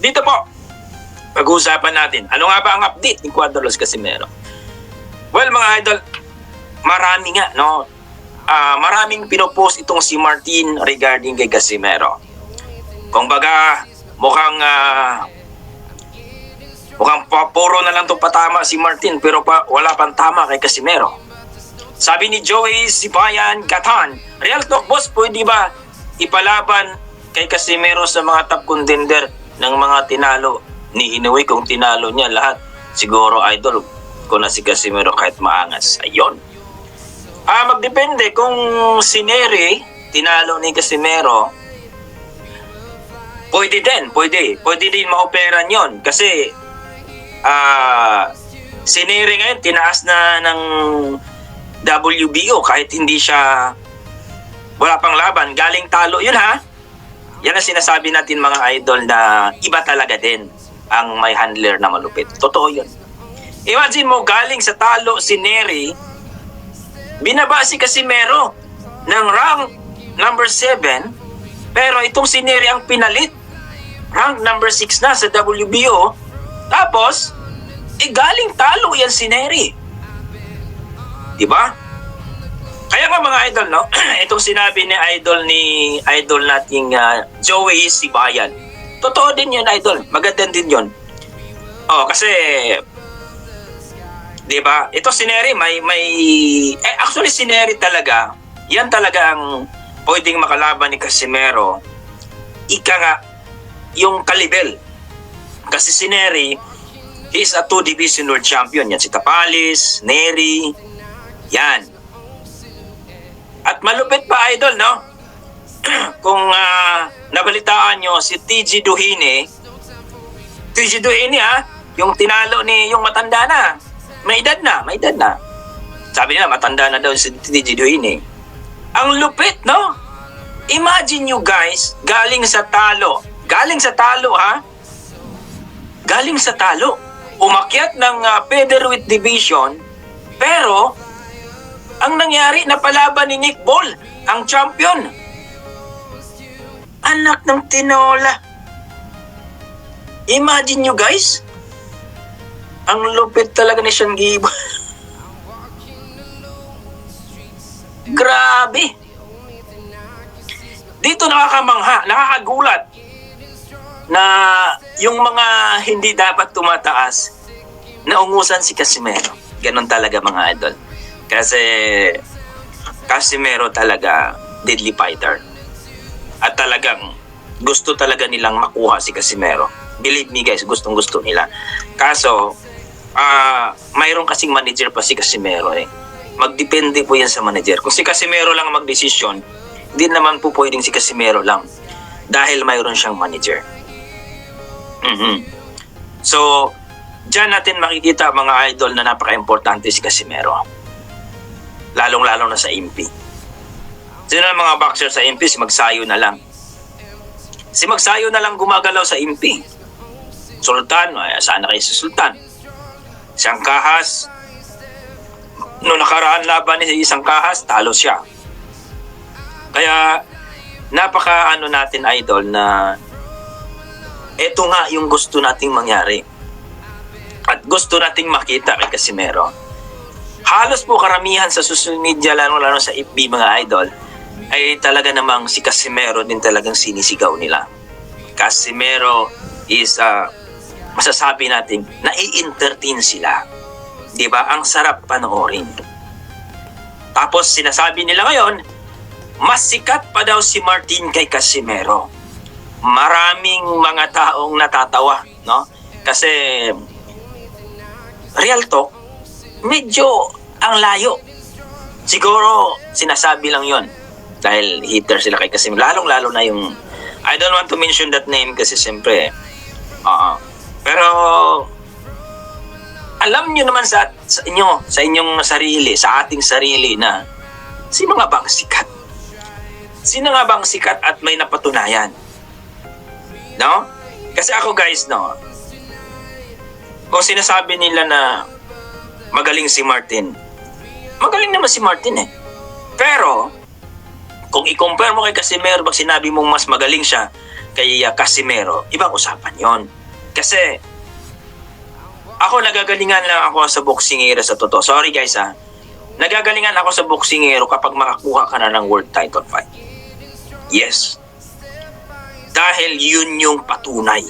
Dito po, pag-uusapan natin. Ano nga ba ang update ni Cuadros Casimero? Well, mga idol, marami nga, no? Maraming pinopost itong si Martin regarding kay Casimero. Kung baga, mukhang puro na lang itong patama si Martin pero wala pang tama kay Casimero. Sabi ni Joey Sibayan Gatan, Real Talk Boss, pwede ba ipalaban kay Casimero sa mga top contender ng mga tinalo ni Inoue? Kung tinalo niya lahat, siguro idol ko na si Casimero kahit maangas. Ayun. Magdepende kung si Neri tinalo ni Casimero, pwede din ma-operan yon kasi si Neri ngayon tinaas na ng WBO kahit hindi siya, wala pang laban, galing talo yun ha. Yan ang sinasabi natin mga idol na iba talaga din ang may handler na malupit. Totoo yun. Imagine mo, galing sa talo si Neri, binaba si Casimero ng rank number 7, pero itong si Neri ang pinalit, rank number 6 na sa WBO, tapos galing talo yan si Neri, diba? Kaya nga mga idol, no? Itong sinabi ni idol nating Joey Sibayan, totoo din yun idol, maganda din yun. Kasi diba? Ito si Neri actually si Neri talaga, yan talaga ang pwedeng makalaban ni Casimero. Ika nga, yung kalibel. Kasi si Neri, he is a 2-division world champion. Yan si Tapalis, Neri, yan. At malupit pa idol, no? Kung nabalitaan nyo, si TG Duhine yung tinalo ni, yung matanda na. May edad na. Sabi nila, matanda na daw si TG Duhine. Ang lupit, no? Imagine you guys, galing sa talo ha? Galing sa talo. Umakyat ng featherweight division, pero ang nangyari, napalaban ni Nick Ball, ang champion. Anak ng tinola. Imagine you guys, ang lupit talaga ni Sean Gibbon. Grabe. Dito nakakamangha, nakakagulat na yung mga hindi dapat tumataas, naungusan si Casimero. Ganon talaga mga idol. Kasi Casimero talaga deadly fighter. At talagang gusto talaga nilang makuha si Casimero. Believe me guys, gustong-gusto nila. Kaso, mayroon kasing manager pa si Casimero eh. Magdepende po yan sa manager. Kung si Casimero lang magdesisyon, hindi naman po pwedeng si Casimero lang. Dahil mayroon siyang manager. So, dyan natin makikita mga idol na napaka-importante si Casimero. Lalong-lalo na sa MP. Sino na mga boxer sa MP? Si Magsayo na lang. Si Magsayo na lang gumagalaw sa MP. Sultan, saan na kayo si Sultan? Isang Kahas, noong nakaraan laban ni isang Kahas, talo siya. Kaya, napaka natin idol na eto nga yung gusto nating mangyari. At gusto nating makita kay Casimero. Halos po karamihan sa social media, lalo sa FB mga idol, ay talaga namang si Casimero din talagang sinisigaw nila. Casimero is, masasabi natin, nai-entertain sila. Diba? Ang sarap panoorin. Tapos sinasabi nila ngayon, mas sikat pa daw si Martin kay Casimero. Maraming mga taong natatawa, no? Kasi real talk, medyo ang layo. Siguro sinasabi lang yon dahil hater sila kay Casimero. Lalong-lalo na yung, I don't want to mention that name kasi siyempre, pero alam nyo naman sa inyong sarili, sa ating sarili na sino nga bang sikat? Sino nga bang sikat at may napatunayan? No? Kasi ako guys, no, kung sinasabi nila na magaling si Martin, magaling naman si Martin eh. Pero kung i-compare mo kay Casimero, pag sinabi mong mas magaling siya kay Casimero, ibang usapan yon. Kasi ako nagagalingan lang ako sa boxingero sa totoo. Sorry guys ha. Nagagalingan ako sa boxingero kapag makakuha ka na ng world title fight. Yes. Dahil yun yung patunay